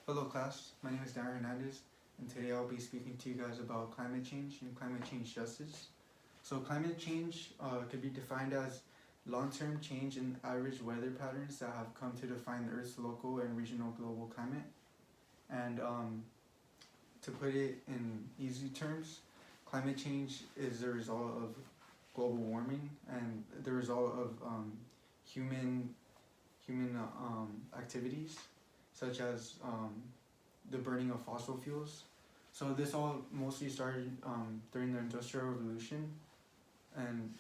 Hello class, my name is Darren Hernandez and today I'll be speaking to you guys about climate change and climate change justice. So climate change could be defined as long-term change in average weather patterns that have come to define the Earth's local and regional global climate. And to put it in easy terms, climate change is the result of global warming and the result of human activities such as the burning of fossil fuels. So this all mostly started during the Industrial Revolution, and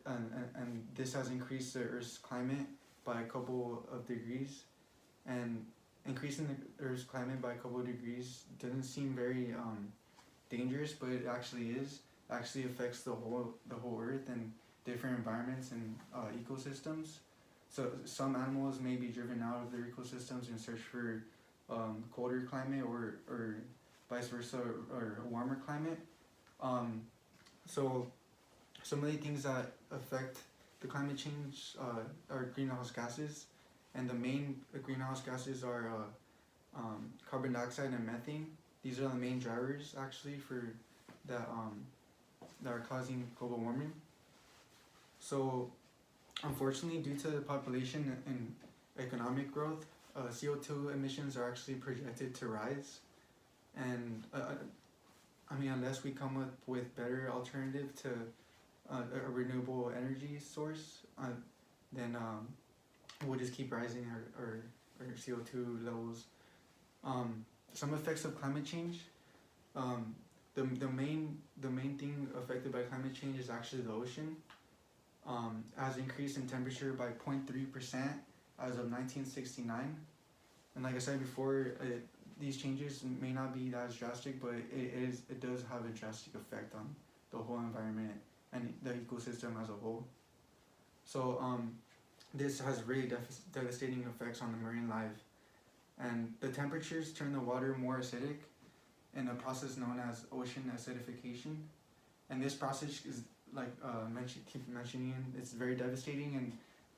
and this has increased the Earth's climate by a couple of degrees. And increasing the Earth's climate by a couple of degrees doesn't seem very dangerous, but it actually is. It actually affects the whole Earth and different environments and ecosystems. So some animals may be driven out of their ecosystems in search for colder climate or vice versa or a warmer climate. So some of the things that affect the climate change are greenhouse gases, and the main greenhouse gases are carbon dioxide and methane. These are the main drivers actually for that that are causing global warming. So unfortunately, due to the population and economic growth, CO2 emissions are actually projected to rise. And I mean, unless we come up with better alternative to a renewable energy source, then we'll just keep rising our CO2 levels. Some effects of climate change. The main thing affected by climate change is actually the ocean. Has increased in temperature by 0.3% as of 1969. And like I said before, these changes may not be as drastic, but it does have a drastic effect on the whole environment and the ecosystem as a whole. So this has really devastating effects on the marine life. And the temperatures turn the water more acidic in a process known as ocean acidification. And this process is keep mentioning, it's very devastating.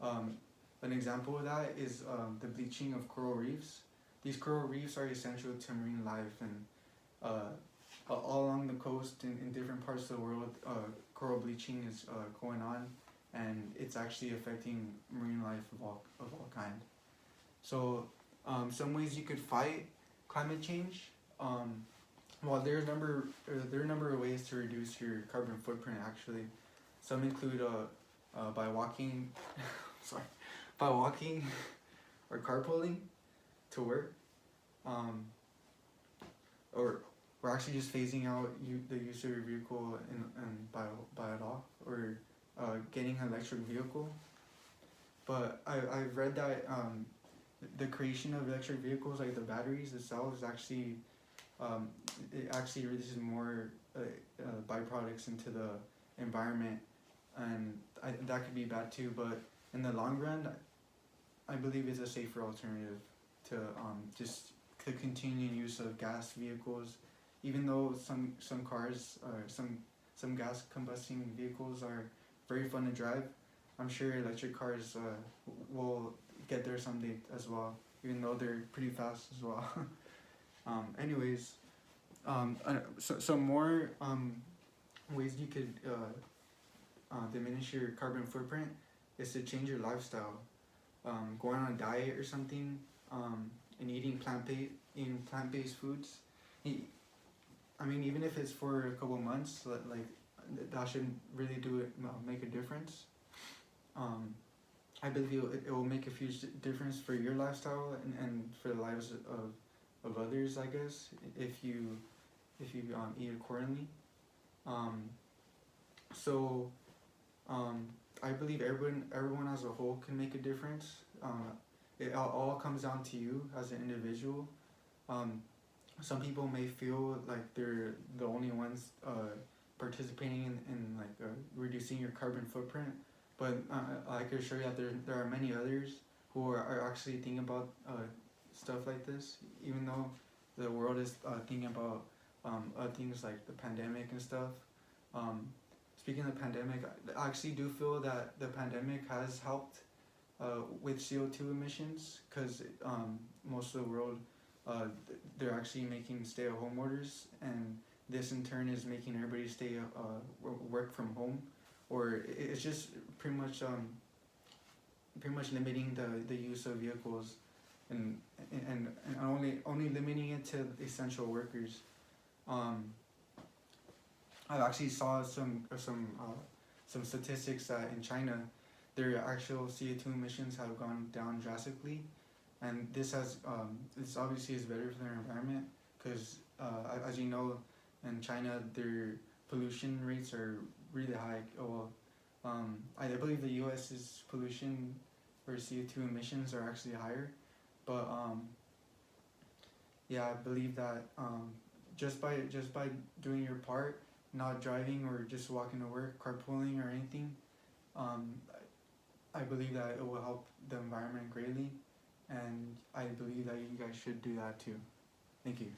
And an example of that is the bleaching of coral reefs. These coral reefs are essential to marine life, and all along the coast in different parts of the world, coral bleaching is going on, and it's actually affecting marine life of all kind. So some ways you could fight climate change. Well, there are a number of ways to reduce your carbon footprint. Actually, some include by walking, sorry, by walking or carpooling to work, or we're actually just phasing out the use of your vehicle and by it off, or getting an electric vehicle. But I've read that the creation of electric vehicles, like the batteries itself, is actually it actually releases more byproducts into the environment, and that could be bad too. But in the long run, I believe it's a safer alternative to just the continuing use of gas vehicles. Even though some cars or some gas combusting vehicles are very fun to drive, I'm sure electric cars will get there someday as well, even though they're pretty fast as well. Anyways, some more ways you could diminish your carbon footprint is to change your lifestyle. Going on a diet or something, and eating plant-based foods. I mean, even if it's for a couple months, like that should really make a difference. I believe it will make a huge difference for your lifestyle and for the lives of others, I guess, if you eat accordingly. So I believe everyone as a whole can make a difference. It all comes down to you as an individual. Some people may feel like they're the only ones participating in reducing your carbon footprint, but I can assure you that there are many others who are actually thinking about stuff like this, even though the world is thinking about things like the pandemic and stuff. Speaking of the pandemic, I actually do feel that the pandemic has helped with CO2 emissions, because most of the world they're actually making stay-at-home orders, and this in turn is making everybody work from home, or it's just pretty much limiting the use of vehicles, and only limiting it to essential workers. Um, I actually saw some statistics that in China, their actual CO2 emissions have gone down drastically, and this obviously is better for their environment, because as you know, in China their pollution rates are really high. I believe the U.S.'s pollution or CO2 emissions are actually higher, but yeah, I believe that just by doing your part, not driving or just walking to work, carpooling or anything, um, I believe that it will help the environment greatly, and I believe that you guys should do that too. Thank you.